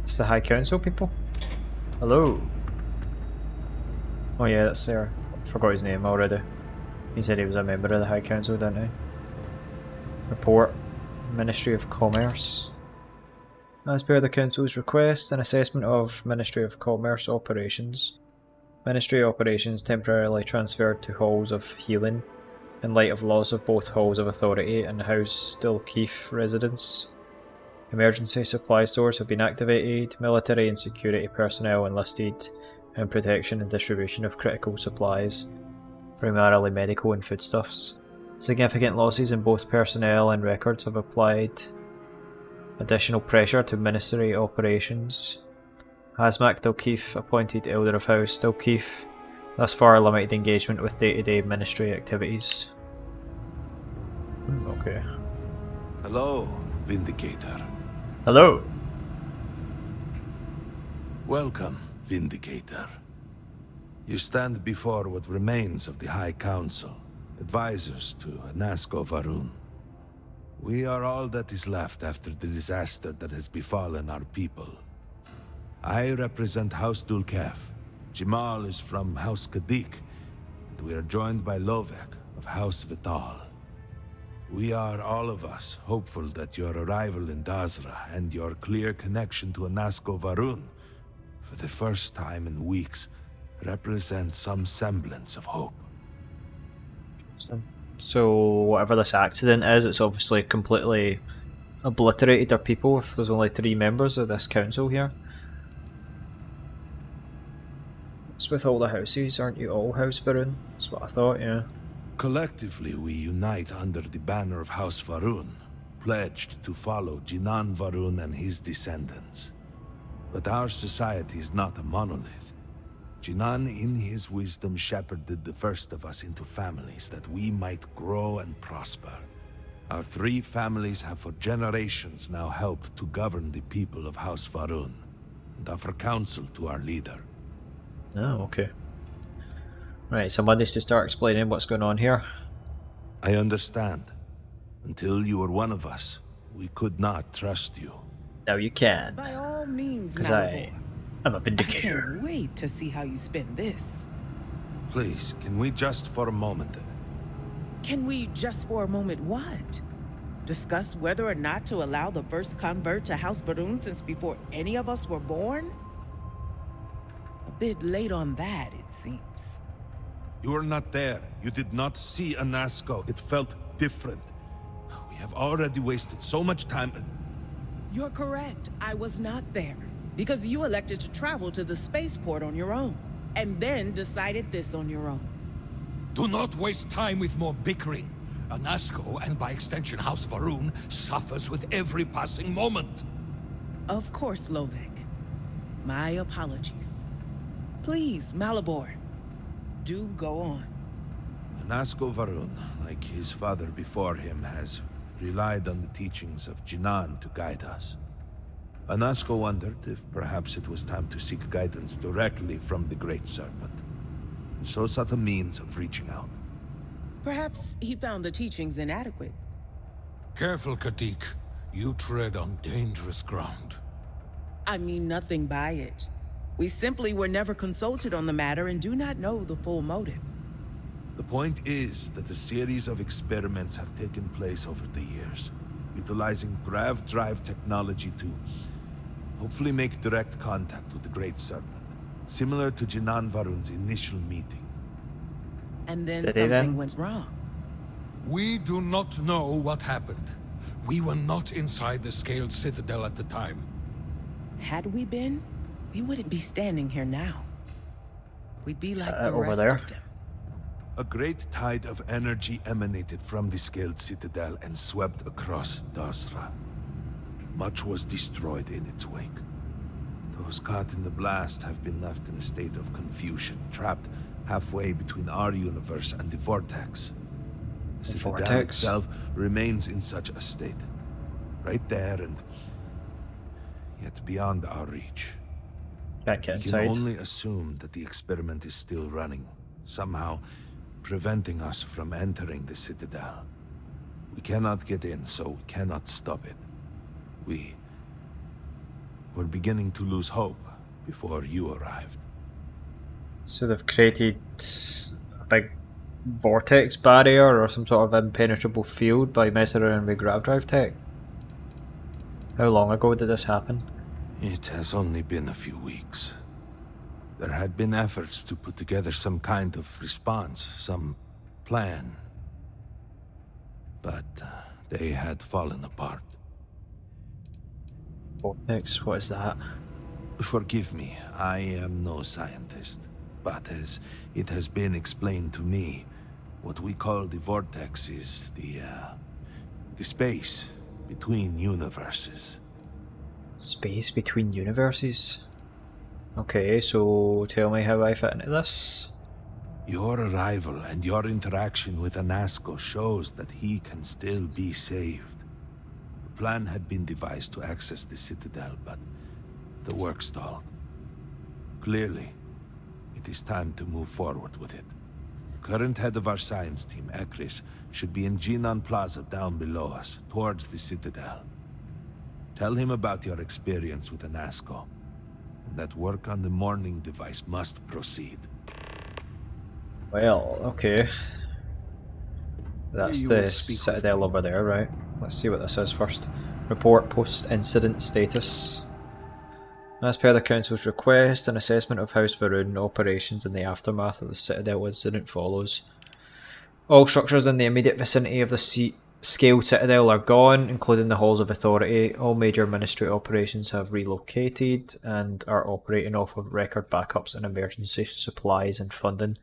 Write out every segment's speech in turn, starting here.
It's the High Council people. Hello. Oh yeah, that's there. Forgot his name already. He said he was a member of the High Council, didn't he? Report. Ministry of Commerce. As per the Council's request, an assessment of Ministry of Commerce operations. Ministry operations temporarily transferred to Halls of Healing in light of loss of both Halls of Authority and House Dalkeith residence. Emergency supply stores have been activated, military and security personnel enlisted, and protection and distribution of critical supplies, primarily medical and foodstuffs. Significant losses in both personnel and records have applied additional pressure to Ministry operations. Hasmak Dalkeith appointed Elder of House Dalkeith, thus far limited engagement with day-to-day Ministry activities. Okay. Hello, Vindicator. Hello! Welcome, Vindicator. You stand before what remains of the High Council, advisors to Anasko Va'ruun. We are all that is left after the disaster that has befallen our people. I represent House Dulkef. Jamal is from House Kadik, and we are joined by Lovek of House Vital. We are, all of us, hopeful that your arrival in Dazra and your clear connection to Anasko Va'ruun, for the first time in weeks, represent some semblance of hope. So whatever this accident is, it's obviously completely obliterated our people if there's only 3 members of this council here. It's with all the houses, aren't you all House Va'ruun? That's what I thought, yeah. Collectively, we unite under the banner of House Va'ruun, pledged to follow Jinan Va'ruun and his descendants. But our society is not a monolith. Jinan, in his wisdom, shepherded the first of us into families that we might grow and prosper. Our 3 families have for generations now helped to govern the people of House Va'ruun, and offer counsel to our leader. Oh, okay. Right, somebody's to start explaining what's going on here. I understand. Until you were one of us, we could not trust you. Now you can. By all means, Because Malibor. I'm a I vindicator. can't wait to see how you spend this. Please, can we just for a moment... Can we just for a moment what? Discuss whether or not to allow the first convert to House Va'ruun since before any of us were born? A bit late on that, it seems. You were not there. You did not see Anasko. It felt different. We have already wasted so much time. You're correct. I was not there. Because you elected to travel to the spaceport on your own. And then decided this on your own. Do not waste time with more bickering. Anasko, and by extension House Va'ruun, suffers with every passing moment. Of course, Lovek. My apologies. Please, Malibor. Do go on. Anasko Va'ruun, like his father before him, has relied on the teachings of Jinan to guide us. Anasko wondered if perhaps it was time to seek guidance directly from the Great Serpent, and so sought a means of reaching out. Perhaps he found the teachings inadequate. Careful, Kadik. You tread on dangerous ground. I mean nothing by it. We simply were never consulted on the matter and do not know the full motive. The point is that a series of experiments have taken place over the years, utilizing grav drive technology to hopefully make direct contact with the Great Serpent, similar to Jinan Va'ruun's initial meeting. And then Did they then? something went wrong. We do not know what happened. We were not inside the Scaled Citadel at the time. Had we been, we wouldn't be standing here now. We'd be like the over rest there? of them. A great tide of energy emanated from the Scaled Citadel and swept across Dazra. Much was destroyed in its wake. Those caught in the blast have been left in a state of confusion, trapped halfway between our universe and the Vortex. The Citadel Vortex? itself remains in such a state. Right there and yet beyond our reach. Can't get We inside. can only assume that the experiment is still running, somehow preventing us from entering the Citadel. We cannot get in, so we cannot stop it. We were beginning to lose hope before you arrived. So they've created a big vortex barrier or some sort of impenetrable field by messing around with grav drive tech. How long ago did this happen? It has only been a few weeks. There had been efforts to put together some kind of response, some plan. But they had fallen apart. Vortex, what is that? Forgive me, I am no scientist. But as it has been explained to me, what we call the vortex is the space between universes. Space between universes? Okay, so tell me how I fit into this. Your arrival and your interaction with Anasco shows that he can still be saved. The plan had been devised to access the Citadel, but the work stalled. Clearly, it is time to move forward with it. The current head of our science team, Ekris, should be in Jinan Plaza down below us, towards the Citadel. Tell him about your experience with Anasco, and that work on the morning device must proceed. Well, okay. That's the Citadel over there, right? Let's see what this is first. Report post-incident status. As per the Council's request, an assessment of House Va'ruun operations in the aftermath of the Citadel incident follows. All structures in the immediate vicinity of the scaled Citadel are gone, including the Halls of Authority. All major ministry operations have relocated and are operating off of record backups and emergency supplies and funding.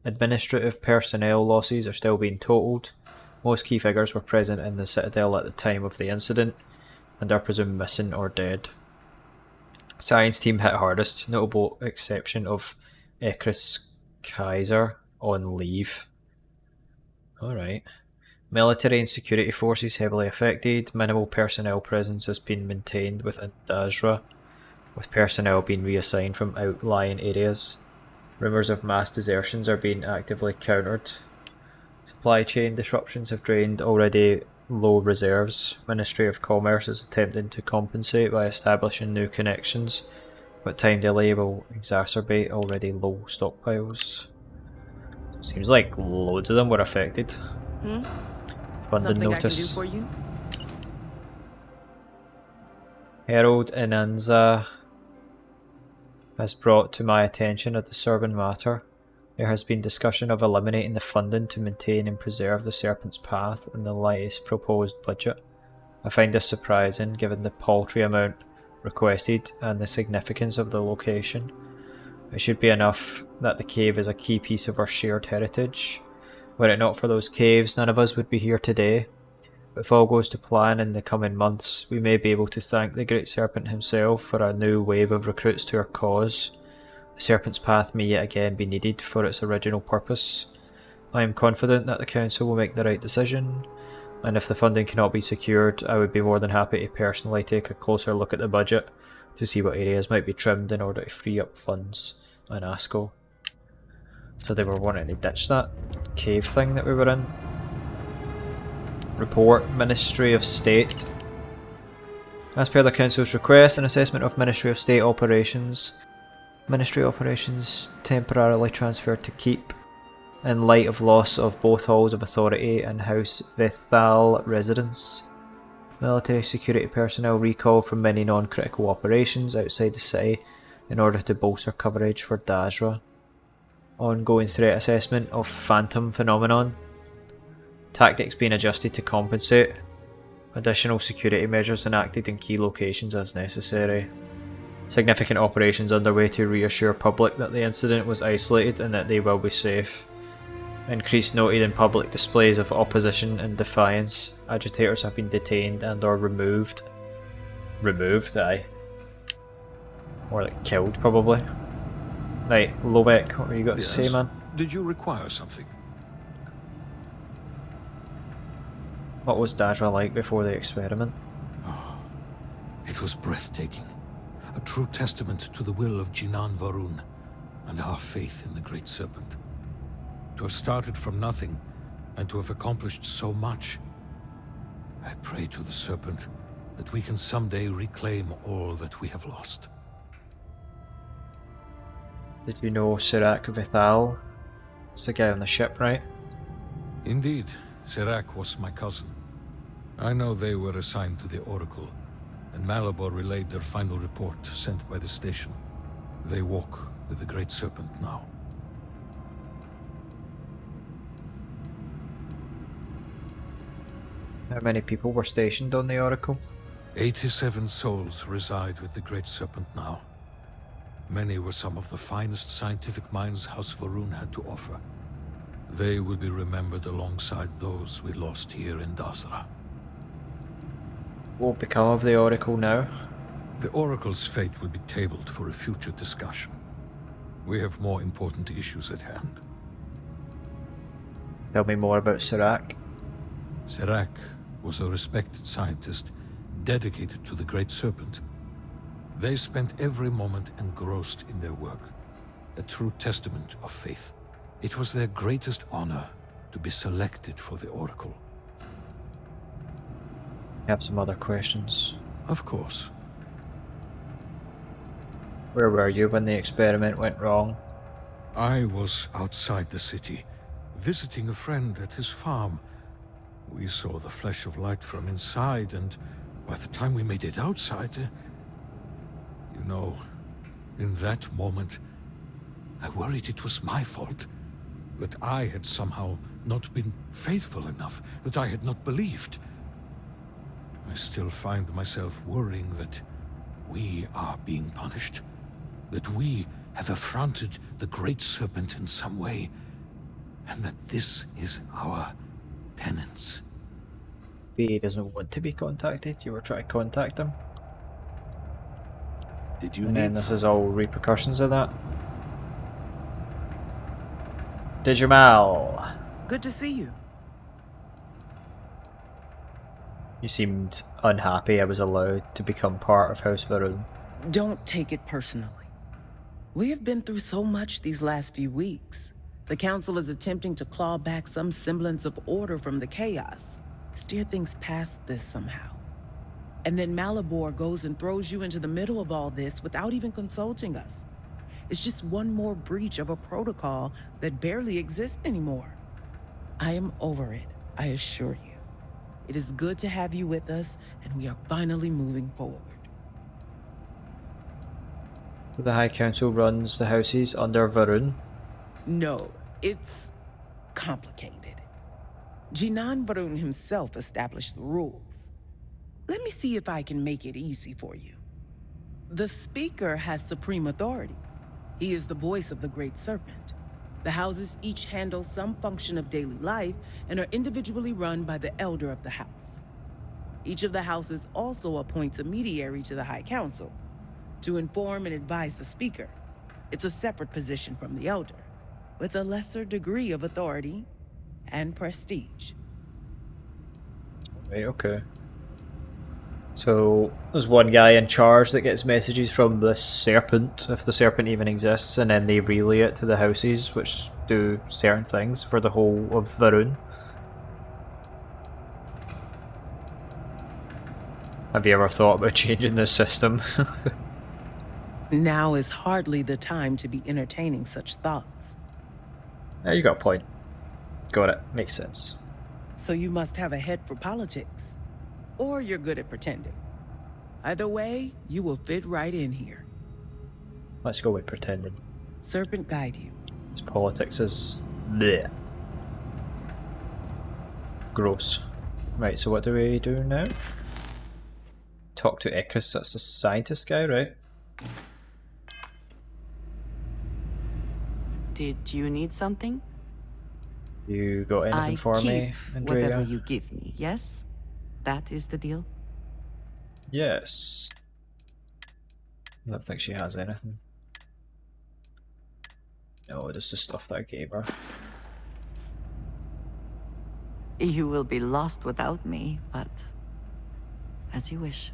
Administrative personnel losses are still being totaled. Most key figures were present in the Citadel at the time of the incident and are presumed missing or dead. Science team hit hardest, notable exception of Ekris Kaiser on leave. Alright. Military and security forces heavily affected. Minimal personnel presence has been maintained within Dazra, with personnel being reassigned from outlying areas. Rumours of mass desertions are being actively countered. Supply chain disruptions have drained already low reserves. Ministry of Commerce is attempting to compensate by establishing new connections, but time delay will exacerbate already low stockpiles. Seems like loads of them were affected. Funding Something notice. I can do for you? Herald Inanza has brought to my attention a disturbing matter. There has been discussion of eliminating the funding to maintain and preserve the Serpent's Path in the latest proposed budget. I find this surprising given the paltry amount requested and the significance of the location. It should be enough that the cave is a key piece of our shared heritage. Were it not for those caves, none of us would be here today. But if all goes to plan in the coming months, we may be able to thank the Great Serpent himself for a new wave of recruits to our cause. The Serpent's Path may yet again be needed for its original purpose. I am confident that the Council will make the right decision, and if the funding cannot be secured, I would be more than happy to personally take a closer look at the budget to see what areas might be trimmed in order to free up funds on ASCO. So they were wanting to ditch that cave thing that we were in. Report, Ministry of State. As per the Council's request, an assessment of Ministry of State operations. Ministry operations temporarily transferred to Keep in light of loss of both Halls of Authority and House Vethal residence. Military security personnel recalled from many non-critical operations outside the city in order to bolster coverage for Dazra. Ongoing threat assessment of Phantom phenomenon. Tactics being adjusted to compensate. Additional security measures enacted in key locations as necessary. Significant operations underway to reassure public that the incident was isolated and that they will be safe. Increased noted in public displays of opposition and defiance. Agitators have been detained and or removed. Removed, aye. Or like killed, probably. Right, Lovek, what have you got to say, man? Did you require something? What was Dazra like before the experiment? Oh, it was breathtaking. A true testament to the will of Jinan Va'ruun and our faith in the Great Serpent. To have started from nothing and to have accomplished so much. I pray to the Serpent that we can someday reclaim all that we have lost. Did you know Sirac Vithal? It's the guy on the ship, right? Indeed, Sirac was my cousin. I know they were assigned to the Oracle, and Malabor relayed their final report sent by the station. They walk with the Great Serpent now. How many people were stationed on the Oracle? 87 souls reside with the Great Serpent now. Many were some of the finest scientific minds House Va'ruun had to offer. They will be remembered alongside those we lost here in Dasra. What will become of the Oracle now? The Oracle's fate will be tabled for a future discussion. We have more important issues at hand. Tell me more about Sirac. Sirac was a respected scientist dedicated to the Great Serpent. They spent every moment engrossed in their work, a true testament of faith. It was their greatest honor to be selected for the Oracle. I have some other questions. Of course. Where were you when the experiment went wrong? I was outside the city, visiting a friend at his farm. We saw the flash of light from inside, and by the time we made it outside, you know, in that moment, I worried it was my fault. That I had somehow not been faithful enough, that I had not believed. I still find myself worrying that we are being punished. That we have affronted the Great Serpent in some way, and that this is our penance. He doesn't want to be contacted. You were trying to contact him. Did you And then need this is all repercussions of that. Digimal! Good to see you. You seemed unhappy I was allowed to become part of House Va'ruun. Don't take it personally. We have been through so much these last few weeks. The Council is attempting to claw back some semblance of order from the chaos, steer things past this somehow. And then Malabor goes and throws you into the middle of all this without even consulting us. It's just one more breach of a protocol that barely exists anymore. I am over it, I assure you. It is good to have you with us, and we are finally moving forward. The High Council runs the houses under Va'ruun. No, it's complicated. Jinan Va'ruun himself established the rules. Let me see if I can make it easy for you. The Speaker has supreme authority. He is the voice of the Great Serpent. The houses each handle some function of daily life and are individually run by the Elder of the House. Each of the houses also appoints a mediary to the High Council to inform and advise the Speaker. It's a separate position from the Elder, with a lesser degree of authority and prestige. Right, okay. So there's one guy in charge that gets messages from the Serpent, if the Serpent even exists, and then they relay it to the houses, which do certain things for the whole of Va'ruun. Have you ever thought about changing this system? Now is hardly the time to be entertaining such thoughts. Yeah, you got a point. Got it. Makes sense. So you must have a head for politics. Or you're good at pretending. Either way, you will fit right in here. Let's go with pretending. Serpent guide you. This politics is bleh. Gross. Right, so what do we do now? Talk to Icarus, that's the scientist guy, right? Did you need something? You got anything for me, Andrea? Whatever you give me, yes? That is the deal? Yes. I don't think she has anything. No, just the stuff that I gave her. You will be lost without me, but as you wish.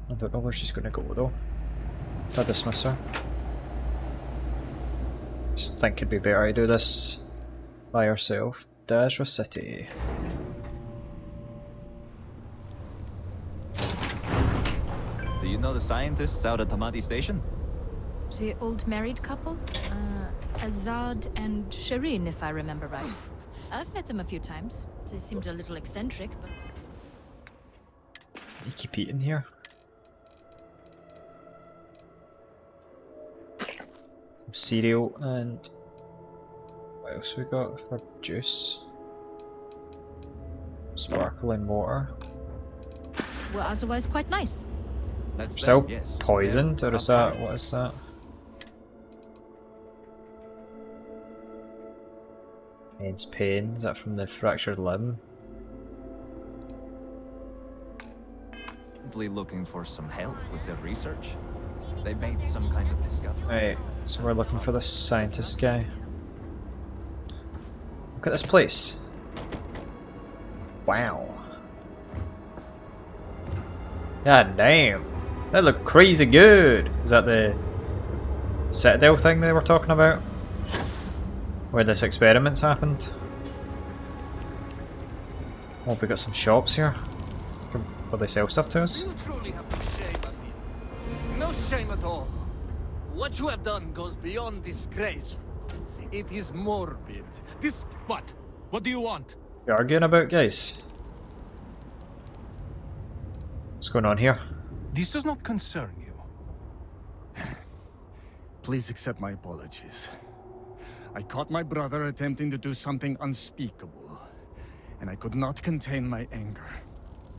I don't know where she's gonna go though. I'll dismiss her. Just think it'd be better to do this by herself. Dasra City. you know the scientists out at Hamadi Station? The old married couple? Azad and Shireen, if I remember right. I've met them a few times. They seemed a little eccentric, but... You keep eating here. Some cereal and... What else we got for juice? Sparkling water. Well, otherwise quite nice. That's Still them, yes. poisoned, or is that... What is that? Aids pain. Is that from the fractured limb? Looking for some help with their research. They made some kind of discovery. Right, so we're looking for the scientist guy. Look at this place. Wow. God damn. That looked crazy good. Is that the Citadel thing they were talking about? Where this experiments happened? Oh, we got some shops here. Will they sell stuff to us? You truly have no shame, Amin. No shame at all. What you have done goes beyond disgrace. It is morbid. What? What do you want? What are you arguing about, guys? What's going on here? This does not concern you. Please accept my apologies. I caught my brother attempting to do something unspeakable, and I could not contain my anger.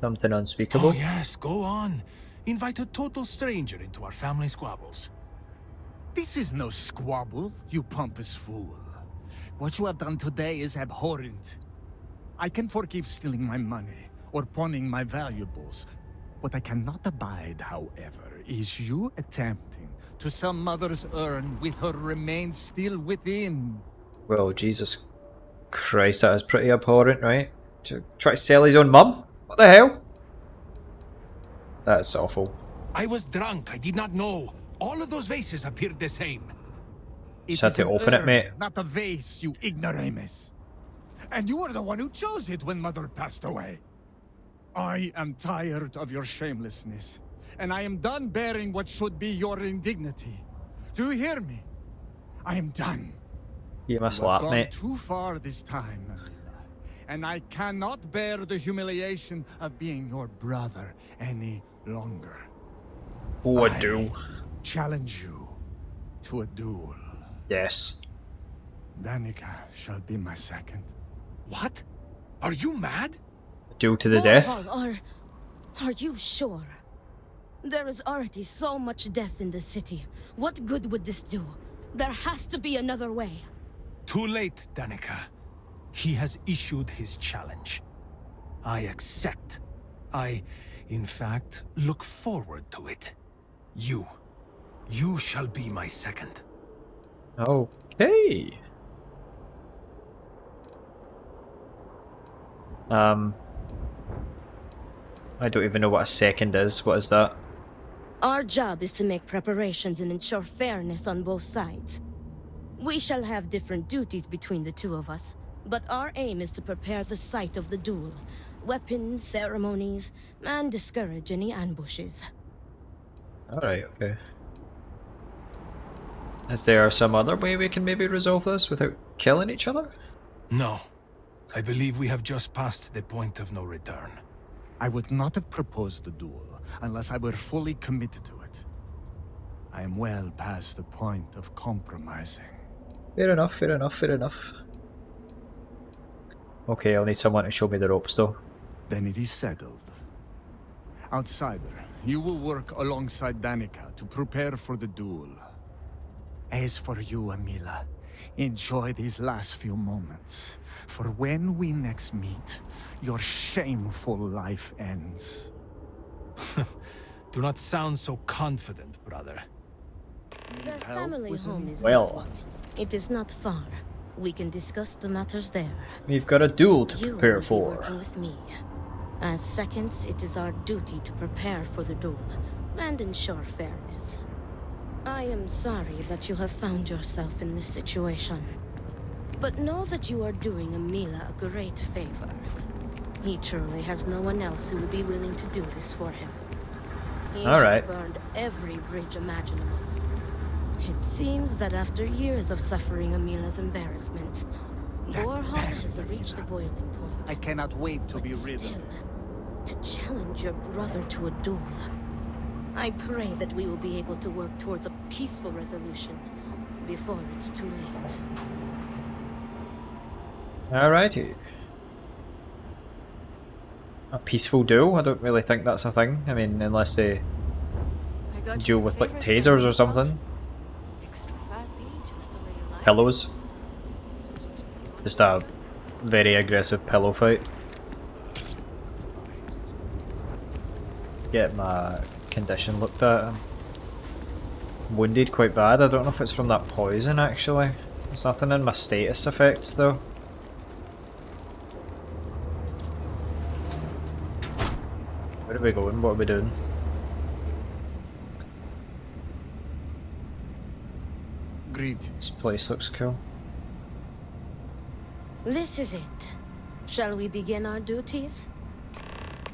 Something unspeakable? Oh yes, go on. Invite a total stranger into our family squabbles. This is no squabble, you pompous fool. What you have done today is abhorrent. I can forgive stealing my money or pawning my valuables. What I cannot abide, however, is you attempting to some mother's urn with her remains still within. Well, Jesus Christ, that is pretty abhorrent, right? To try to sell his own mum? What the hell? That's awful. I was drunk. I did not know. All of those vases appeared the same. Just had to open it, mate. Not a vase, you ignoramus. And you were the one who chose it when Mother passed away. I am tired of your shamelessness, and I am done bearing what should be your indignity. Do you hear me? I am done. You must You have laugh, gone mate. too far this time, Amila, and I cannot bear the humiliation of being your brother any longer. Oh, a duel. Challenge you to a duel. Yes. Danica shall be my second. What? Are you mad? A duel to the death? Overhaul, are you sure? There is already so much death in the city. What good would this do? There has to be another way. Too late, Danica. He has issued his challenge. I accept. I, in fact, look forward to it. You shall be my second. Okay. I don't even know what a second is. What is that? Our job is to make preparations and ensure fairness on both sides. We shall have different duties between the two of us, but our aim is to prepare the site of the duel, weapons, ceremonies, and discourage any ambushes. Alright, okay. Is there some other way we can maybe resolve this without killing each other? No. I believe we have just passed the point of no return. I would not have proposed the duel unless I were fully committed to it. I am well past the point of compromising. Fair enough, fair enough, fair enough. Okay, I'll need someone to show me the ropes though. Then it is settled. Outsider, you will work alongside Danica to prepare for the duel. As for you, Amila, enjoy these last few moments. For when we next meet, your shameful life ends. Do not sound so confident, brother. Their help family with home any- is Well. this one. It is not far. We can discuss the matters there. We've got a duel to You prepare will be for. working with me. As seconds, it is our duty to prepare for the duel and ensure fairness. I am sorry that you have found yourself in this situation. But know that you are doing Amila a great favor. He truly has no one else who would be willing to do this for him. He All has right. burned every bridge imaginable. It seems that after years of suffering Amila's embarrassment, Overhaul has reached the boiling point. I cannot wait to But be rid still, of. to challenge your brother to a duel. I pray that we will be able to work towards a peaceful resolution before it's too late. Alrighty. A peaceful duel? I don't really think that's a thing. I mean, unless they I got duel your with like favorite tasers food, or something. Extra fatty, just the way you like. Pillows. Just a very aggressive pillow fight. Get my condition looked at. I'm wounded quite bad. I don't know if it's from that poison actually. There's nothing in my status effects though. Where are we going? What are we doing? Greetings. This place looks cool. This is it. Shall we begin our duties?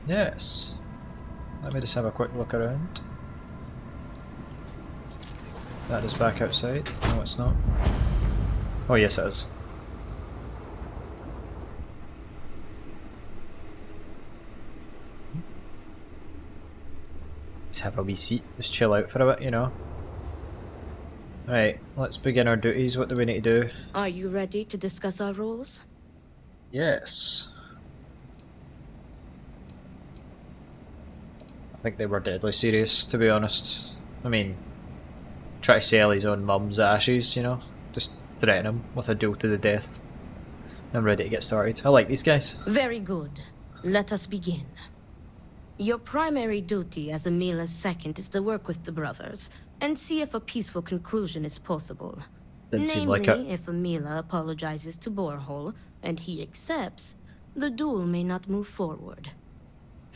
Yes. Let me just have a quick look around. That is back outside. No, it's not. Oh, yes, it is. Just have a wee seat. Just chill out for a bit, you know. Right, let's begin our duties. What do we need to do? Are you ready to discuss our roles? Yes. I think they were deadly serious, to be honest. I mean, try to sell his own mum's ashes, you know? Just threaten him with a duel to the death. I'm ready to get started. I like these guys. Very good. Let us begin. Your primary duty as Amila's second is to work with the brothers and see if a peaceful conclusion is possible. Didn't seem Namely, like it. if Amila apologizes to Overhaul and he accepts, the duel may not move forward.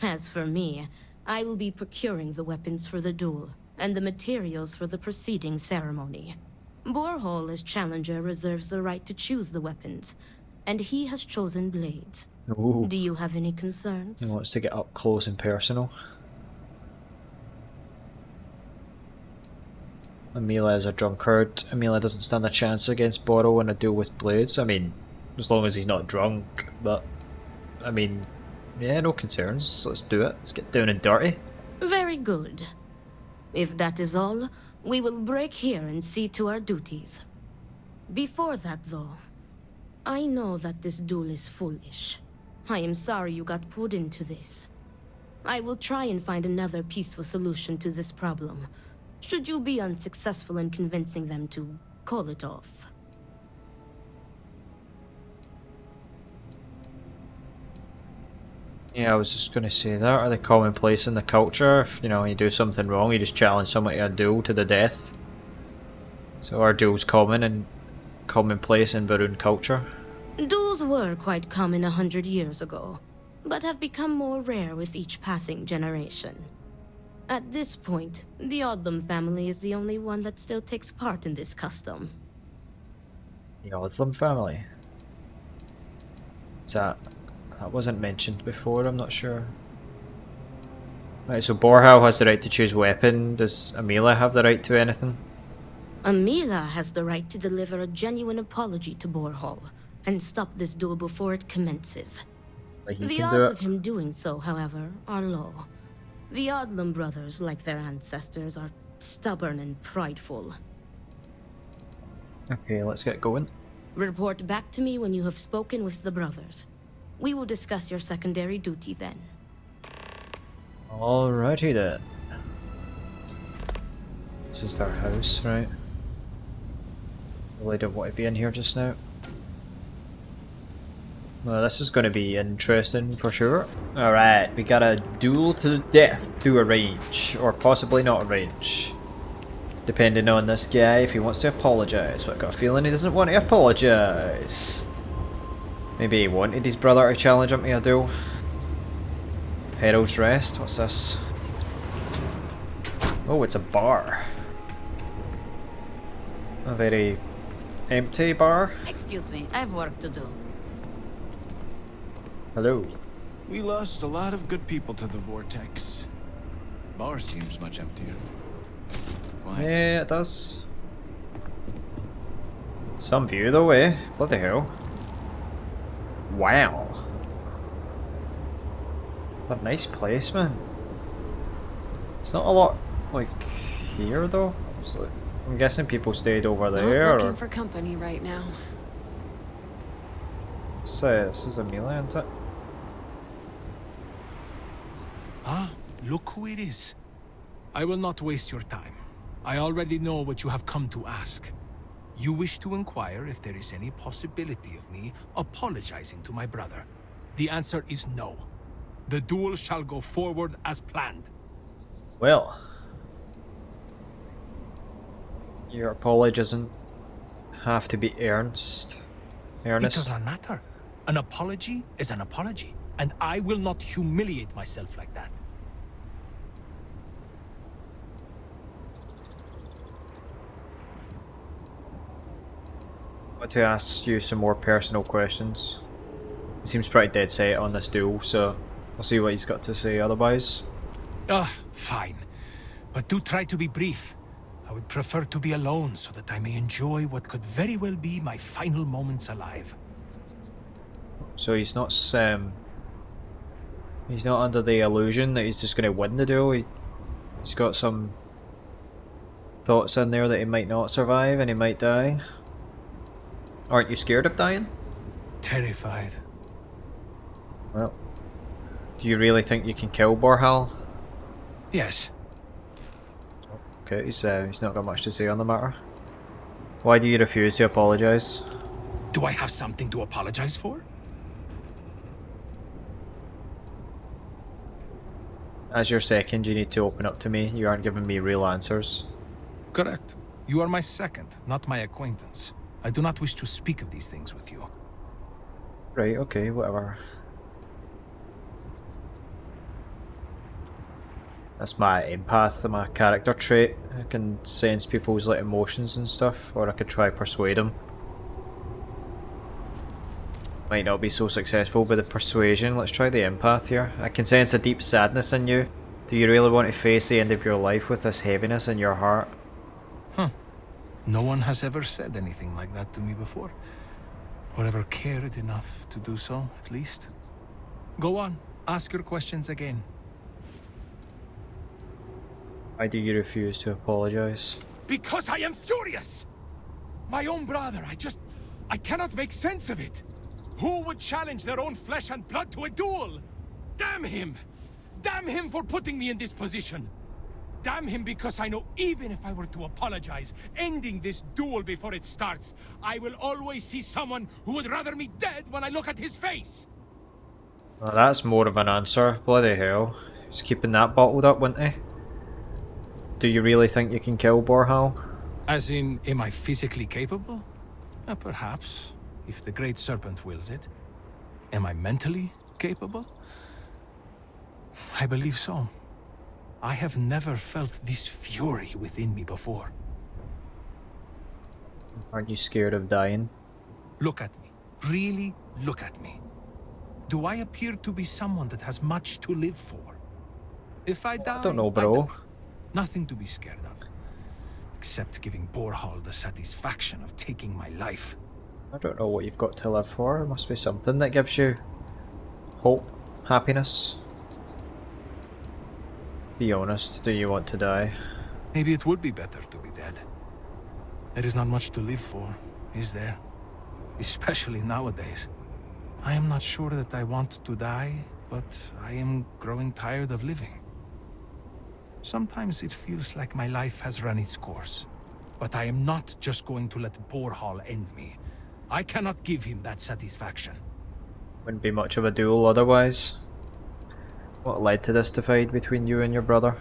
As for me, I will be procuring the weapons for the duel and the materials for the preceding ceremony. Overhaul as challenger reserves the right to choose the weapons, and he has chosen blades. Ooh. Do you have any concerns? He wants to get up close and personal. Amila is a drunkard. Amila doesn't stand a chance against Borrow in a duel with blades. I mean, as long as he's not drunk, but I mean, yeah, no concerns. Let's do it. Let's get down and dirty. Very good. If that is all, we will break here and see to our duties. Before that, though, I know that this duel is foolish. I am sorry you got pulled into this. I will try and find another peaceful solution to this problem, should you be unsuccessful in convincing them to call it off. Yeah, I was just gonna say that. Are they commonplace in the culture? If, you know, you do something wrong, you just challenge someone to a duel to the death. So are duels common and commonplace in Va'ruun culture? Duels were quite common 100 years ago, but have become more rare with each passing generation. At this point, the Odlum family is the only one that still takes part in this custom. The Odlum family? Is that wasn't mentioned before, I'm not sure. Right, so Borhal has the right to choose weapon. Does Amila have the right to anything? Amila has the right to deliver a genuine apology to Overhaul and stop this duel before it commences. Like he The can do odds it. of him doing so, however, are low. The Odlum brothers, like their ancestors, are stubborn and prideful. Okay, let's get going. Report back to me when you have spoken with the brothers. We will discuss your secondary duty then. Alrighty then. This is their house, right? Really don't want to be in here just now. Well, this is going to be interesting for sure. Alright, we got a duel to the death to arrange, or possibly not arrange. Depending on this guy, if he wants to apologise. But I've got a feeling he doesn't want to apologise. Maybe he wanted his brother to challenge him to a duel. Herald's Rest, what's this? Oh, it's a bar. A very empty bar. Excuse me, I have work to do. Hello. We lost a lot of good people to the Vortex. Bar seems much emptier. Quiet. Yeah, it does. Some view though, eh? What the hell? Wow. What a nice place, man. It's not a lot like here though. It's like, I'm guessing people stayed over there. Not looking or... for company right now. This is Amelia, isn't it? Ah, look who it is. I will not waste your time. I already know what you have come to ask. You wish to inquire if there is any possibility of me apologizing to my brother. The answer is no. The duel shall go forward as planned. Well, your apology doesn't have to be earnest. It does not matter. An apology is an apology, and I will not humiliate myself like that. I want to ask you some more personal questions. He seems pretty dead set on this duel, so I'll see what he's got to say otherwise. Fine. But do try to be brief. I would prefer to be alone so that I may enjoy what could very well be my final moments alive. So he's not under the illusion that he's just going to win the duel. He's got some thoughts in there that he might not survive and he might die. Aren't you scared of dying? Terrified. Well, do you really think you can kill Borhal? Yes. Okay, he's not got much to say on the matter. Why do you refuse to apologise? Do I have something to apologize for? As your second, you need to open up to me. You aren't giving me real answers. Correct. You are my second, not my acquaintance. I do not wish to speak of these things with you. Right, okay, whatever. That's my empath, my character trait. I can sense people's like emotions and stuff, or I could try persuade them. Might not be so successful with the persuasion. Let's try the empath here. I can sense a deep sadness in you. Do you really want to face the end of your life with this heaviness in your heart? No one has ever said anything like that to me before. Or ever cared enough to do so, at least. Go on, ask your questions again. Why do you refuse to apologize? Because I am furious! My own brother, I cannot make sense of it! Who would challenge their own flesh and blood to a duel? Damn him! Damn him for putting me in this position! Damn him because I know even if I were to apologize, ending this duel before it starts, I will always see someone who would rather me dead when I look at his face! Well, that's more of an answer. Bloody hell. He's keeping that bottled up, wouldn't he? Do you really think you can kill Borhal? As in, am I physically capable? Perhaps, if the Great Serpent wills it. Am I mentally capable? I believe so. I have never felt this fury within me before. Aren't you scared of dying? Look at me. Really look at me. Do I appear to be someone that has much to live for? If I die, I don't know, bro. Nothing to be scared of. Except giving Borhal the satisfaction of taking my life. I don't know what you've got to live for. It must be something that gives you hope, happiness. Be honest, do you want to die? Maybe it would be better to be dead. There is not much to live for, is there? Especially nowadays. I am not sure that I want to die, but I am growing tired of living. Sometimes it feels like my life has run its course. But I am not just going to let Borhal end me. I cannot give him that satisfaction. Wouldn't be much of a duel otherwise. What led to this divide between you and your brother?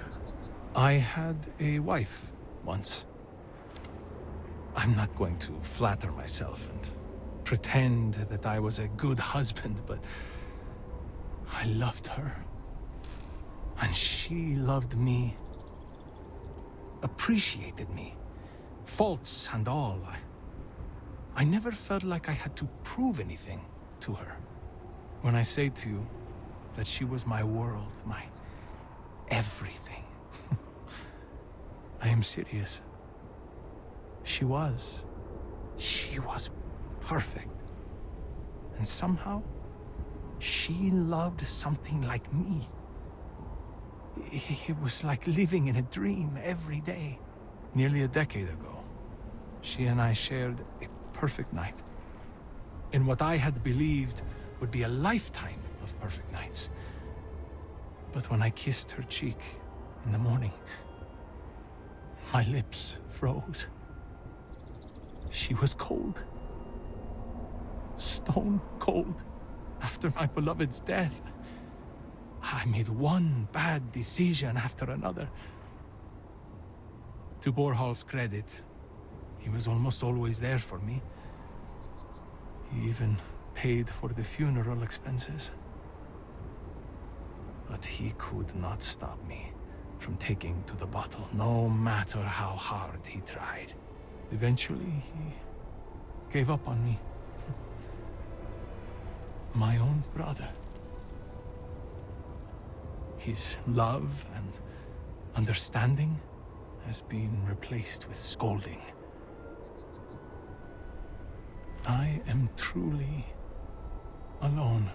I had a wife once. I'm not going to flatter myself and pretend that I was a good husband, but I loved her. And she loved me. Appreciated me. Faults and all. I never felt like I had to prove anything to her. When I say to you that she was my world, my everything, I am serious. She was perfect. And somehow, she loved something like me. It was like living in a dream every day. Nearly a decade ago, she and I shared a perfect night. In what I had believed would be a lifetime of perfect nights. But when I kissed her cheek in the morning, my lips froze. She was cold. Stone cold. After my beloved's death, I made one bad decision after another. To Overhaul's credit, he was almost always there for me. He even paid for the funeral expenses. But he could not stop me from taking to the bottle, no matter how hard he tried. Eventually, he gave up on me. My own brother. His love and understanding has been replaced with scolding. I am truly alone.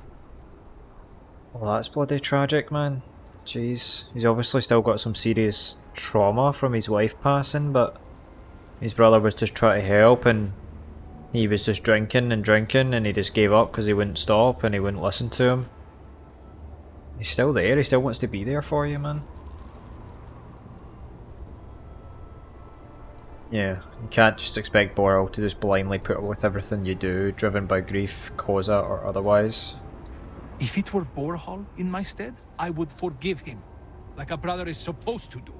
Well, that's bloody tragic, man. Jeez. He's obviously still got some serious trauma from his wife passing, but his brother was just trying to help, and he was just drinking, and he just gave up because he wouldn't stop and he wouldn't listen to him. He's still there, he still wants to be there for you, man. Yeah, you can't just expect Overhaul to just blindly put up with everything you do, driven by grief, causa or otherwise. If it were Overhaul in my stead, I would forgive him, like a brother is supposed to do.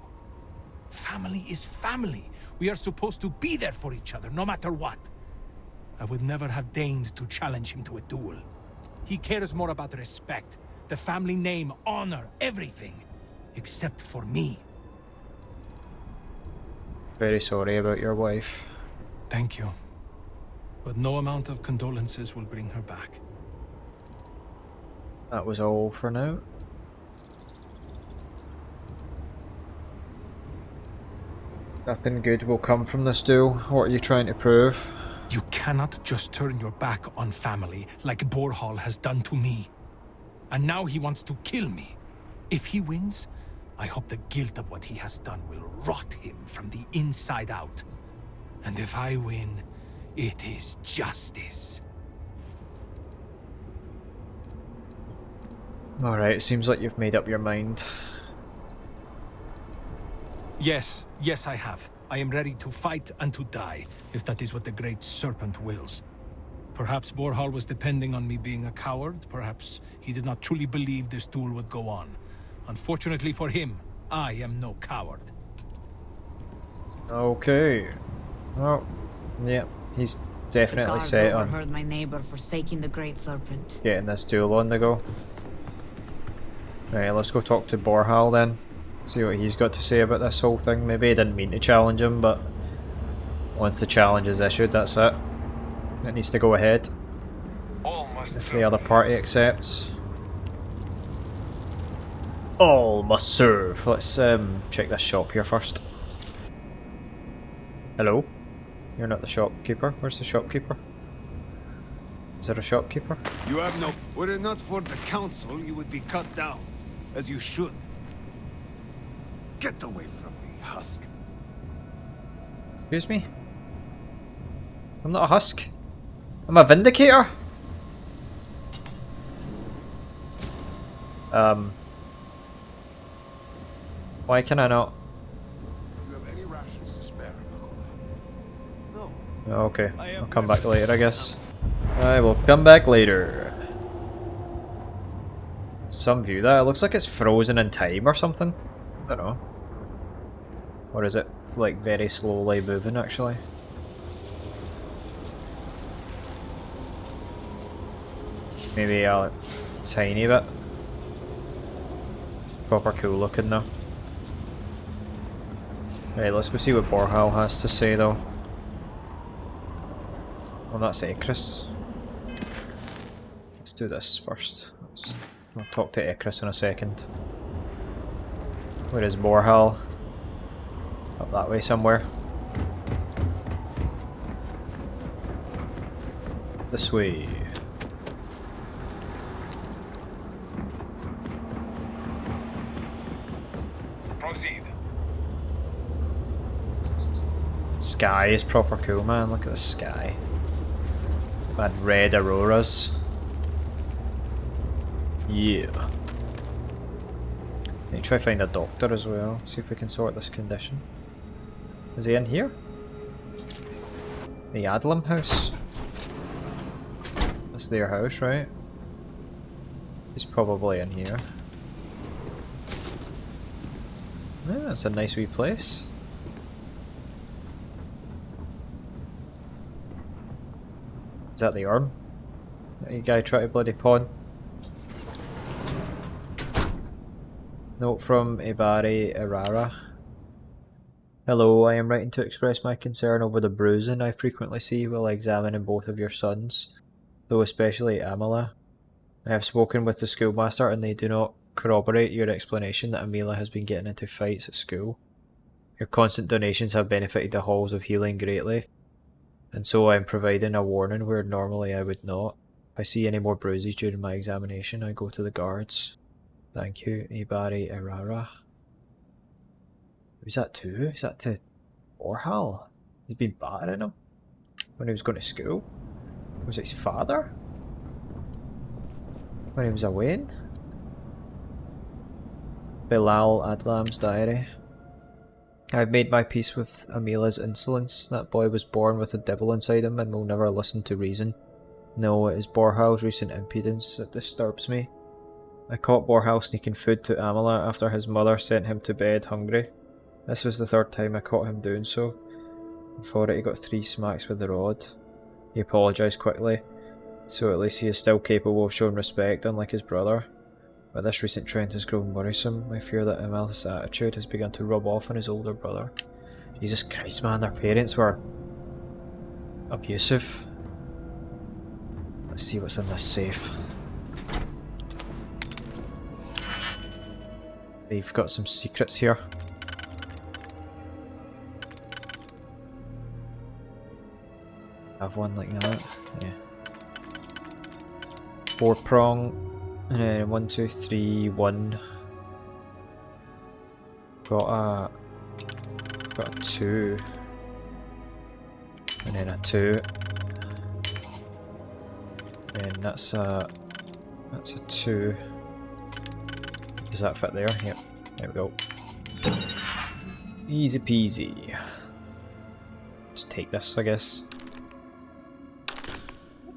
Family is family. We are supposed to be there for each other, no matter what. I would never have deigned to challenge him to a duel. He cares more about respect, the family name, honor, everything, except for me. Very sorry about your wife. Thank you. But no amount of condolences will bring her back. That was all for now. Nothing good will come from this duel. What are you trying to prove? You cannot just turn your back on family like Overhaul has done to me. And now he wants to kill me. If he wins, I hope the guilt of what he has done will rot him from the inside out. And if I win, it is justice. Alright, seems like you've made up your mind. Yes, I have. I am ready to fight and to die, if that is what the Great Serpent wills. Perhaps Overhaul was depending on me being a coward. Perhaps he did not truly believe this duel would go on. Unfortunately for him, I am no coward. Okay. Oh, yeah, he's definitely set on overheard my neighbor forsaking the Great Serpent. getting this duel on the go. Right, let's go talk to Overhaul then. See what he's got to say about this whole thing. Maybe he didn't mean to challenge him, but once the challenge is issued, that's it. It needs to go ahead. If the other party accepts. All must serve. Let's check this shop here first. Hello? You're not the shopkeeper. Where's the shopkeeper? Is there a shopkeeper? You have no... Were it not for the council, you would be cut down. As you should. Get away from me, husk. Excuse me? I'm not a husk. I'm a vindicator. Why can I not? Do you have any rations to spare, No. Oh, okay, I'll come back later, I guess. I will come back later. Some view that. It looks like it's frozen in time or something. I don't know. Or is it like very slowly moving actually? Maybe a tiny bit. Proper cool looking though. Right, let's go see what Overhaul has to say though. Well, that's Ekris. Let's do this first. I'll talk to Ekris in a second. Where is Overhaul? Up that way somewhere. This way. Proceed. Sky is proper cool, man. Look at the sky. Bad red auroras. Yeah. Need to try to find a doctor as well. See if we can sort this condition. Is he in here? The Adlam house? That's their house, right? He's probably in here. Yeah, that's a nice wee place. Is that the arm? You guy try to bloody pawn? Note from Ibari Irara. Hello, I am writing to express my concern over the bruising I frequently see while examining both of your sons, though especially Amila. I have spoken with the schoolmaster and they do not corroborate your explanation that Amila has been getting into fights at school. Your constant donations have benefited the halls of healing greatly, and so I am providing a warning where normally I would not. If I see any more bruises during my examination, I go to the guards. Thank you, Ibari Irara. Who's that to? Is that to Overhaul? He's been battering him when he was going to school? Was it his father? When he was away? Bilal Adlam's diary. I have made my peace with Amila's insolence. That boy was born with a devil inside him and will never listen to reason. No, it is Borhal's recent impudence that disturbs me. I caught Borhal sneaking food to Amila after his mother sent him to bed hungry. This was the third time I caught him doing so. And for it he got 3 smacks with the rod. He apologised quickly, so at least he is still capable of showing respect, unlike his brother. But this recent trend has grown worrisome. I fear that Amil's attitude has begun to rub off on his older brother. Jesus Christ, man, their parents were abusive. Let's see what's in this safe. They've got some secrets here. Have one like that, yeah. 4 prong. And then 1, 2, 3, 1. Got a 2. And then a 2. And that's a 2. Does that fit there? Yep. There we go. Easy peasy. Just take this, I guess.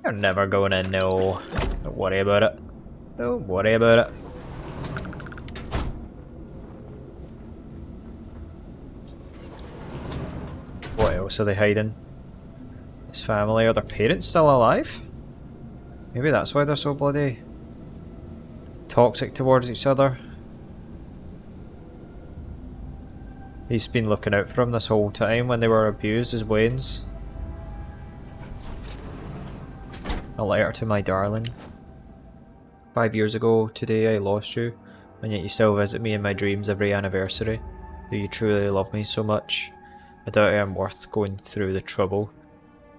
You're never going in, no. Don't worry about it. Don't worry about it. What else are they hiding? His family? Are their parents still alive? Maybe that's why they're so bloody toxic towards each other. He's been looking out for him this whole time when they were abused as Waynes. A letter to my darling. 5 years ago today I lost you, and yet you still visit me in my dreams every anniversary. Do you truly love me so much? I doubt I am worth going through the trouble.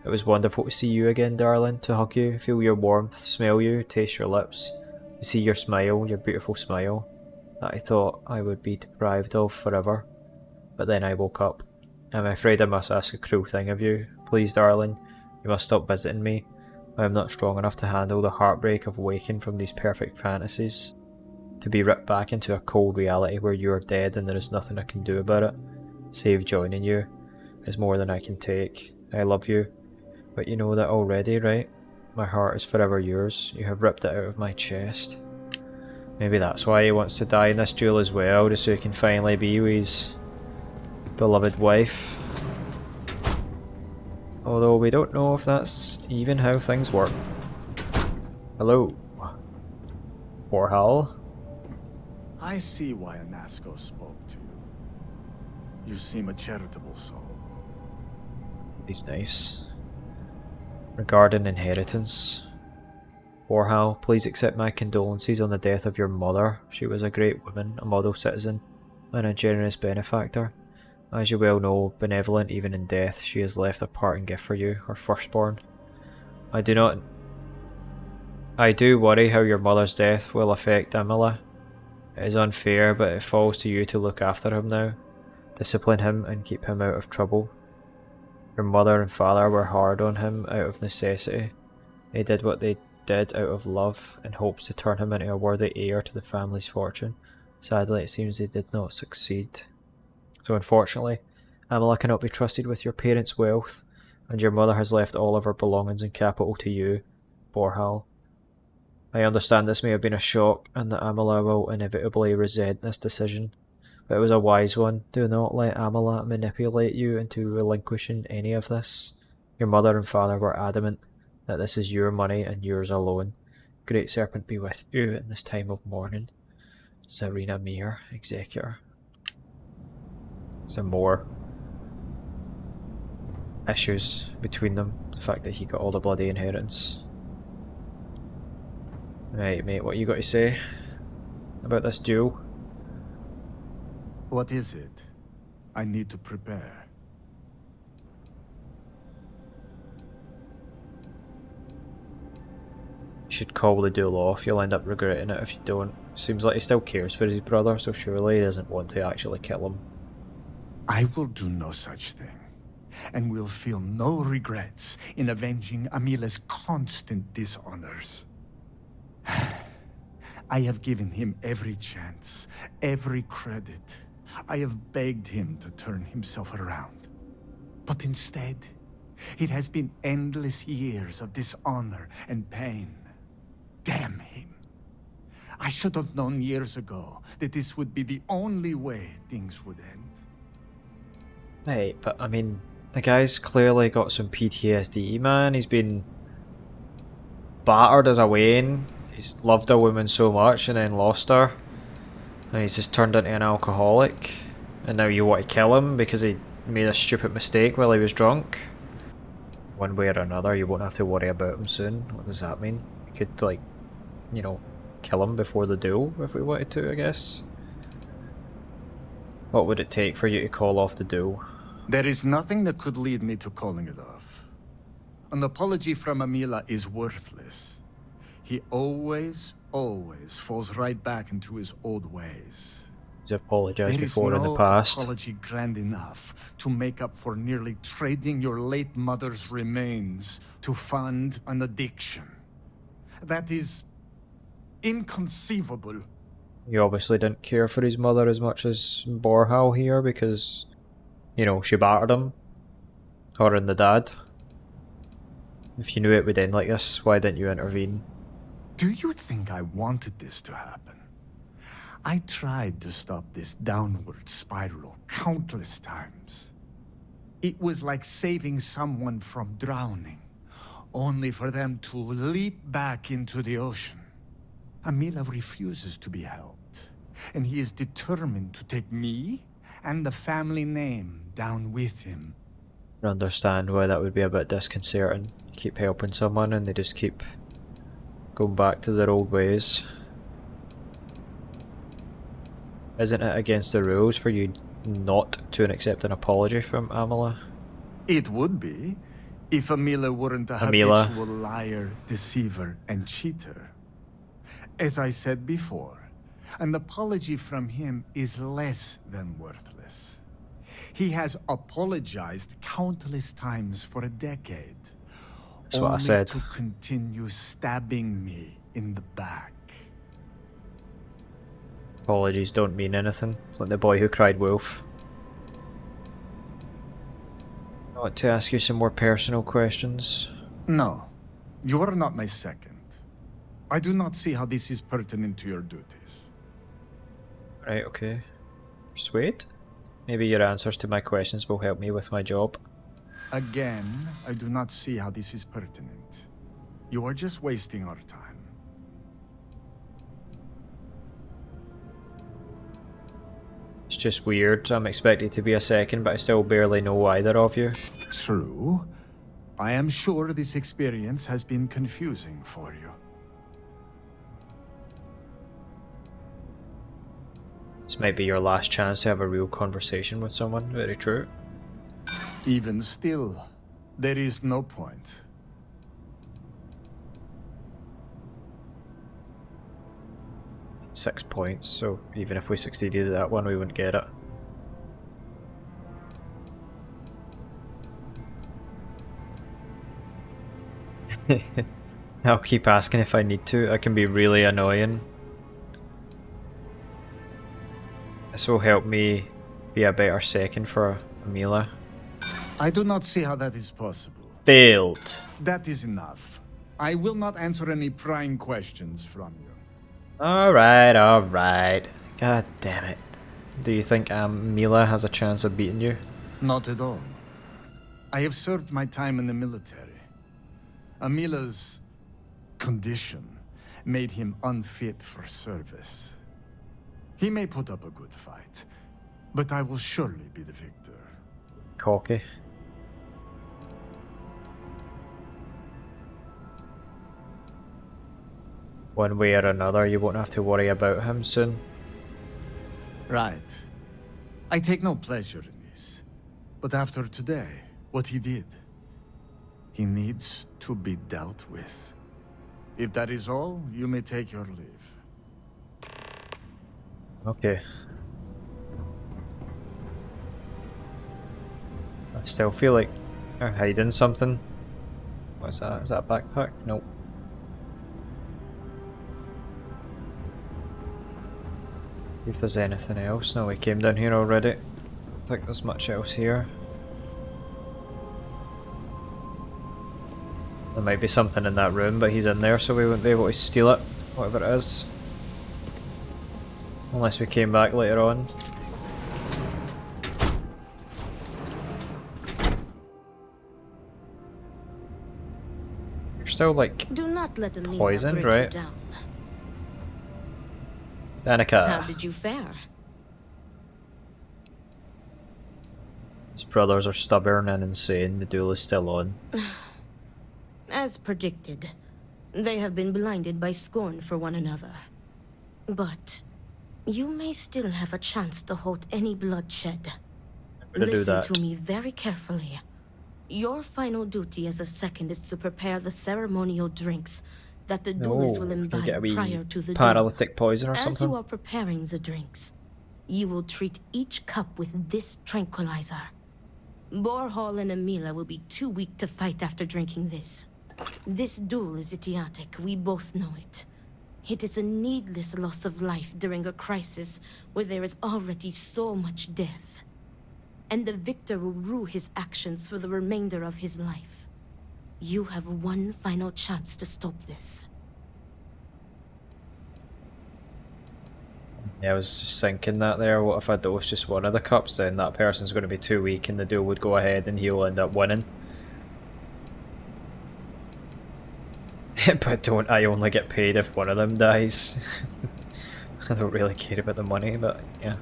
It was wonderful to see you again, darling, to hug you, feel your warmth, smell you, taste your lips, to see your smile, your beautiful smile, that I thought I would be deprived of forever. But then I woke up. I'm afraid I must ask a cruel thing of you. Please, darling, you must stop visiting me. I am not strong enough to handle the heartbreak of waking from these perfect fantasies. To be ripped back into a cold reality where you are dead and there is nothing I can do about it, save joining you, is more than I can take. I love you, but you know that already, right? My heart is forever yours. You have ripped it out of my chest. Maybe that's why he wants to die in this duel as well, just so he can finally be with his beloved wife. Although we don't know if that's even how things work. Hello. Overhaul? I see why Anasco spoke to you. You seem a charitable soul. He's nice. Regarding inheritance. Overhaul, please accept my condolences on the death of your mother. She was a great woman, a model citizen, and a generous benefactor. As you well know, benevolent even in death, she has left a parting gift for you, her firstborn. I do worry how your mother's death will affect Amila. It is unfair, but it falls to you to look after him now. Discipline him and keep him out of trouble. Your mother and father were hard on him out of necessity. They did what they did out of love, in hopes to turn him into a worthy heir to the family's fortune. Sadly, it seems they did not succeed. So unfortunately, Amila cannot be trusted with your parents' wealth, and your mother has left all of her belongings and capital to you, Overhaul. I understand this may have been a shock, and that Amila will inevitably resent this decision, but it was a wise one. Do not let Amila manipulate you into relinquishing any of this. Your mother and father were adamant that this is your money and yours alone. Great Serpent be with you in this time of mourning. Serena Mir, Executor. Some more issues between them. The fact that he got all the bloody inheritance. Right, mate, what you got to say about this duel? What is it? I need to prepare. You should call the duel off, you'll end up regretting it if you don't. Seems like he still cares for his brother, so surely he doesn't want to actually kill him. I will do no such thing, and will feel no regrets in avenging Amila's constant dishonors. I have given him every chance, every credit. I have begged him to turn himself around. But instead, it has been endless years of dishonor and pain. Damn him. I should have known years ago that this would be the only way things would end. Hey, but I mean, the guy's clearly got some PTSD, man. He's been battered as a Wayne. He's loved a woman so much and then lost her. And he's just turned into an alcoholic. And now you want to kill him because he made a stupid mistake while he was drunk. One way or another, you won't have to worry about him soon. What does that mean? You could, like, you know, kill him before the duel if we wanted to, I guess. What would it take for you to call off the duel? There is nothing that could lead me to calling it off. An apology from Amila is worthless. He always falls right back into his old ways. He's apologized before there is in the past. No apology grand enough to make up for nearly trading your late mother's remains to fund an addiction. That is inconceivable. He obviously didn't care for his mother as much as Overhaul here because, you know, she battered him. Her and the dad. If you knew it would end like this, why didn't you intervene? Do you think I wanted this to happen? I tried to stop this downward spiral countless times. It was like saving someone from drowning, only for them to leap back into the ocean. Amila refuses to be helped, and he is determined to take me and the family name down with him. I understand why that would be a bit disconcerting. You keep helping someone and they just keep going back to their old ways. Isn't it against the rules for you not to accept an apology from Amila? It would be, if Amila weren't a habitual liar, deceiver, and cheater. As I said before, an apology from him is less than worthless. He has apologized countless times for a decade. That's what I said. To continue stabbing me in the back. Apologies don't mean anything. It's like the boy who cried wolf. I want to ask you some more personal questions. No, you are not my second. I do not see how this is pertinent to your duties. Right, okay. Just wait. Maybe your answers to my questions will help me with my job. Again, I do not see how this is pertinent. You are just wasting our time. It's just weird. I'm expected to be a second, but I still barely know either of you. True. I am sure this experience has been confusing for you. This might be your last chance to have a real conversation with someone. Very true. Even still, there is no point. .6 points, so even if we succeeded at that one, we wouldn't get it. I'll keep asking if I need to. I can be really annoying. This will help me be a better second for Amila. I do not see how that is possible. Failed. That is enough. I will not answer any prying questions from you. Alright, alright. God damn it. Do you think Amila has a chance of beating you? Not at all. I have served my time in the military. Amila's condition made him unfit for service. He may put up a good fight, but I will surely be the victor. Cocky. One way or another, you won't have to worry about him soon. Right. I take no pleasure in this. But after today, what he did, he needs to be dealt with. If that is all, you may take your leave. Okay. I still feel like they're hiding something. What's that? Is that a backpack? Nope. If there's anything else. No, we came down here already. I don't think there's much else here. There might be something in that room, but he's in there, so we wouldn't be able to steal it, whatever it is. Unless we came back later on. You're still like Do not let them poisoned, break you right? down. Danica. How did you fare? His brothers are stubborn and insane. The duel is still on. As predicted, they have been blinded by scorn for one another. But you may still have a chance to halt any bloodshed. Listen to me very carefully. Your final duty as a second is to prepare the ceremonial drinks that the duelists will imbibe prior to the paralytic poison or As something. you are preparing the drinks, you will treat each cup with this tranquilizer. Overhaul and Amila will be too weak to fight after drinking this. This duel is idiotic, we both know it. It is a needless loss of life during a crisis where there is already so much death. And the victor will rue his actions for the remainder of his life. You have one final chance to stop this. Yeah, I was just thinking that there. What if I dose just one of the cups? Then that person's going to be too weak and the duel would go ahead and he'll end up winning. But don't I only get paid if one of them dies? I don't really care about the money, but yeah.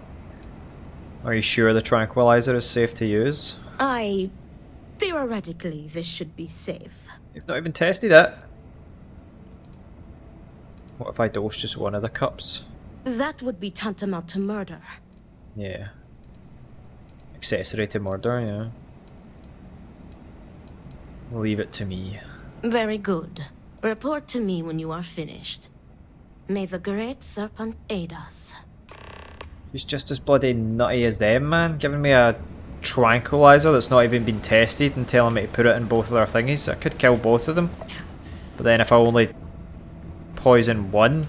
Are you sure the tranquilizer is safe to use? Theoretically, this should be safe. You've not even tested it. What if I dose just one of the cups? That would be tantamount to murder. Yeah. Accessory to murder, yeah. Leave it to me. Very good. Report to me when you are finished. May the Great Serpent aid us. He's just as bloody nutty as them, man. Giving me a tranquilizer that's not even been tested and telling me to put it in both of their thingies. I could kill both of them. But then if I only poison one,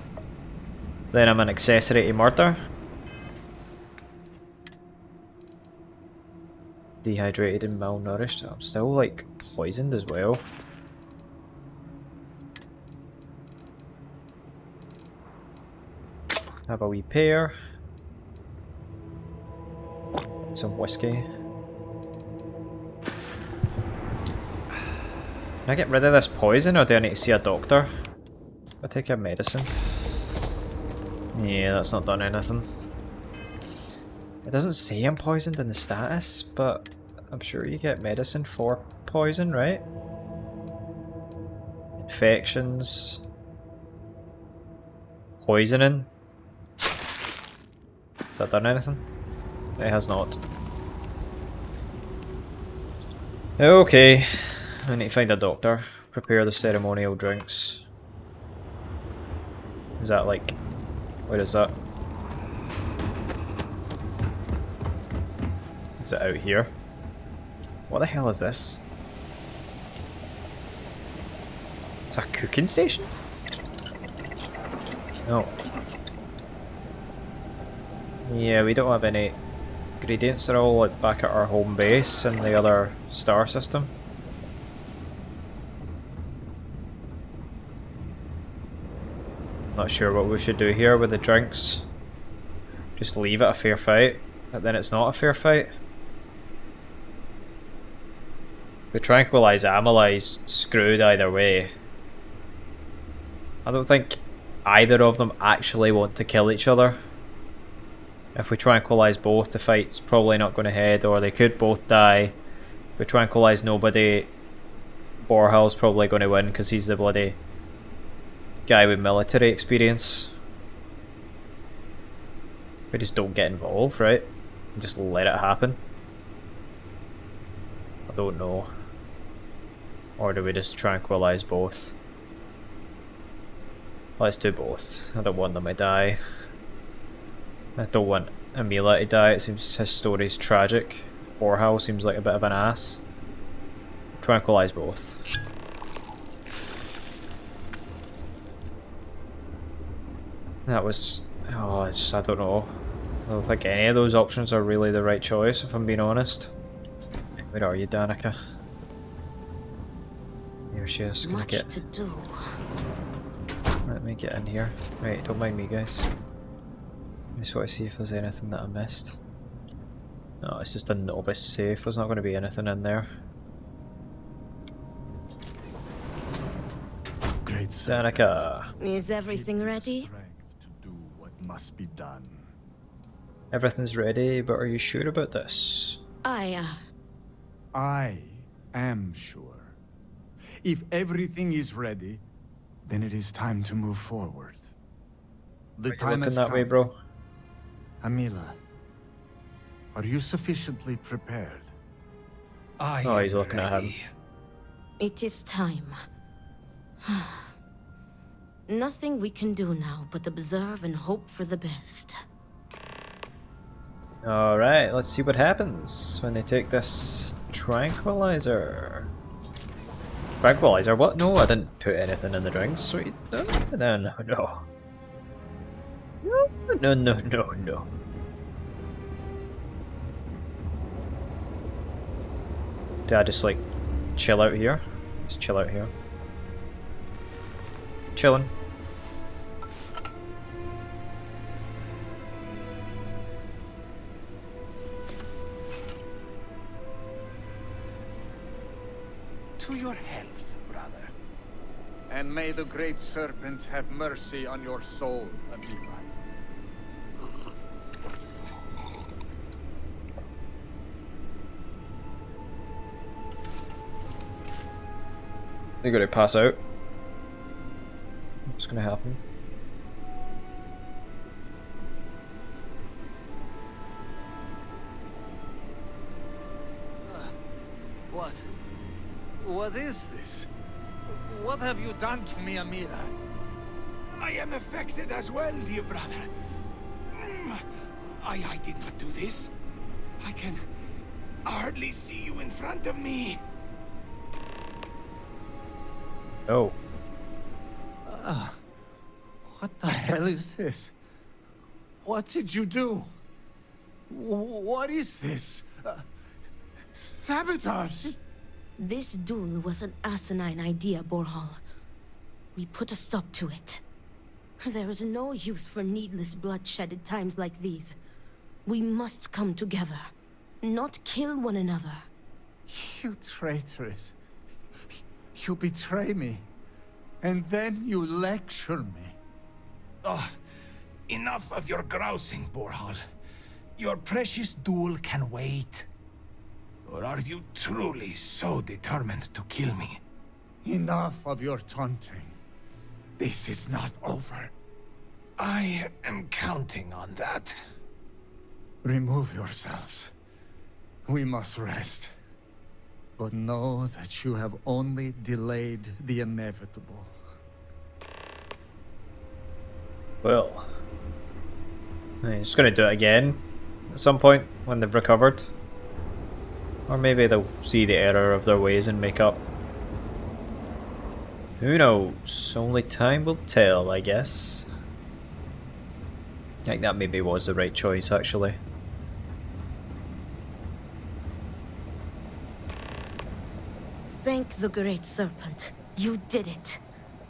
then I'm an accessory to murder. Dehydrated and malnourished. I'm still like poisoned as well. Have a wee pear. Some whiskey. Can I get rid of this poison or do I need to see a doctor? I take a medicine. Yeah, that's not done anything. It doesn't say I'm poisoned in the status, but I'm sure you get medicine for poison, right? Infections. Poisoning. that done anything? It has not. Okay, I need to find a doctor. Prepare the ceremonial drinks. Is that like... Where is that? Is it out here? What the hell is this? It's a cooking station? No. Yeah, we don't have any gradients. They're all like back at our home base in the other star system. Not sure what we should do here with the drinks. Just leave it a fair fight, but then it's not a fair fight. The Tranquilize Amelie's screwed either way. I don't think either of them actually want to kill each other. If we tranquilize both, the fight's probably not going to head, or they could both die. If we tranquilize nobody, Overhaul's probably going to win because he's the bloody guy with military experience. We just don't get involved, right? Just let it happen. I don't know. Or do we just tranquilize both? Let's do both. I don't want them to die. I don't want Amelia to die. It seems his story's tragic. Overhaul seems like a bit of an ass. Tranquilize both. That was... oh, I don't know. I don't think any of those options are really the right choice, if I'm being honest. Where are you, Danica? Here she is. Gonna Much to do. Let me get in here. Right, don't mind me, guys. I just want to see if there's anything that I missed. No, it's just a novice safe. There's not going to be anything in there. Great Danica. Is everything ready? To do what must be done. Everything's ready, but are you sure about this? I am sure. If everything is ready, then it is time to move forward. The time has that come. way, bro. Amila, are you sufficiently prepared? Oh, he's looking at him. It is time. Nothing we can do now but observe and hope for the best. Alright, let's see what happens when they take this tranquilizer. Tranquilizer? What? No, I didn't put anything in the drinks. Sweet. No, no, no, no. No, no, no, no. Did I just like chill out here? Just chill out here. Chilling. To your health, brother. And may the great serpent have mercy on your soul, Amila. They're gonna pass out. What's gonna happen? What is this? What have you done to me, Amila? I am affected as well, dear brother. I did not do this. I can hardly see you in front of me. Oh. What the hell is this? What did you do? What is this? Sabotage? This duel was an asinine idea, Overhaul. We put a stop to it. There is no use for needless bloodshed at times like these. We must come together, not kill one another. You traitoress. You betray me. And then you lecture me. Oh, enough of your grousing, Overhaul. Your precious duel can wait. Or are you truly so determined to kill me? Enough of your taunting. This is not over. I am counting on that. Remove yourselves. We must rest. But know that you have only delayed the inevitable. Well, I'm just going to do it again at some point when they've recovered. Or maybe they'll see the error of their ways and make up. Who knows? Only time will tell, I guess. I think that maybe was the right choice, actually. Thank the Great Serpent. You did it.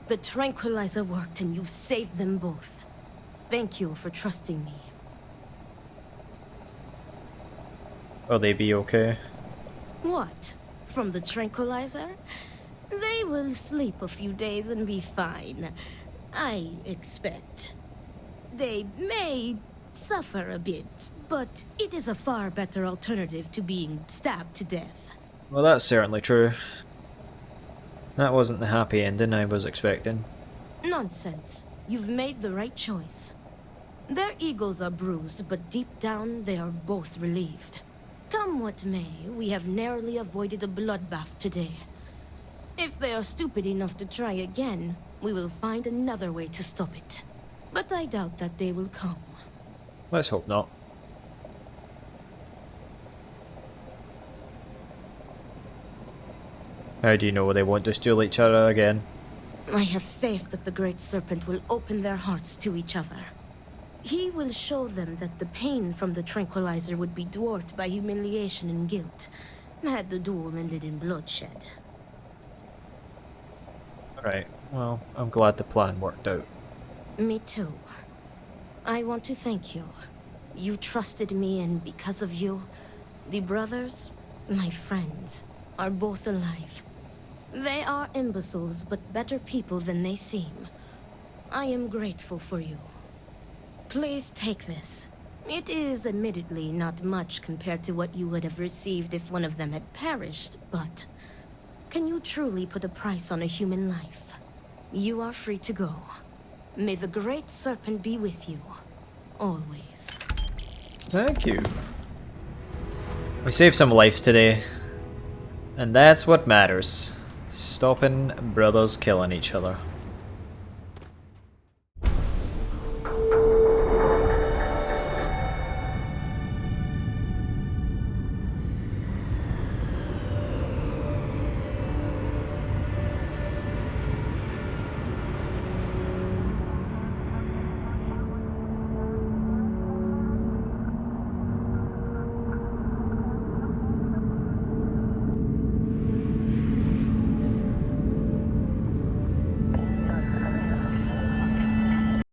The tranquilizer worked and you saved them both. Thank you for trusting me. Will they be okay? What? From the tranquilizer? They will sleep a few days and be fine. I expect. They may suffer a bit, but it is a far better alternative to being stabbed to death. Well, that's certainly true. That wasn't the happy ending I was expecting. Nonsense. You've made the right choice. Their egos are bruised, but deep down they are both relieved. Come what may, we have narrowly avoided a bloodbath today. If they are stupid enough to try again, we will find another way to stop it. But I doubt that day will come. Let's hope not. How do you know they won't just duel each other again? I have faith that the Great Serpent will open their hearts to each other. He will show them that the pain from the tranquilizer would be dwarfed by humiliation and guilt, had the duel ended in bloodshed. Right, well, I'm glad the plan worked out. Me too. I want to thank you. You trusted me, and because of you, the brothers, my friends, are both alive. They are imbeciles, but better people than they seem. I am grateful for you. Please take this. It is admittedly not much compared to what you would have received if one of them had perished, but can you truly put a price on a human life? You are free to go. May the Great Serpent be with you. Always. Thank you. We saved some lives today. And that's what matters. Stopping brothers killing each other.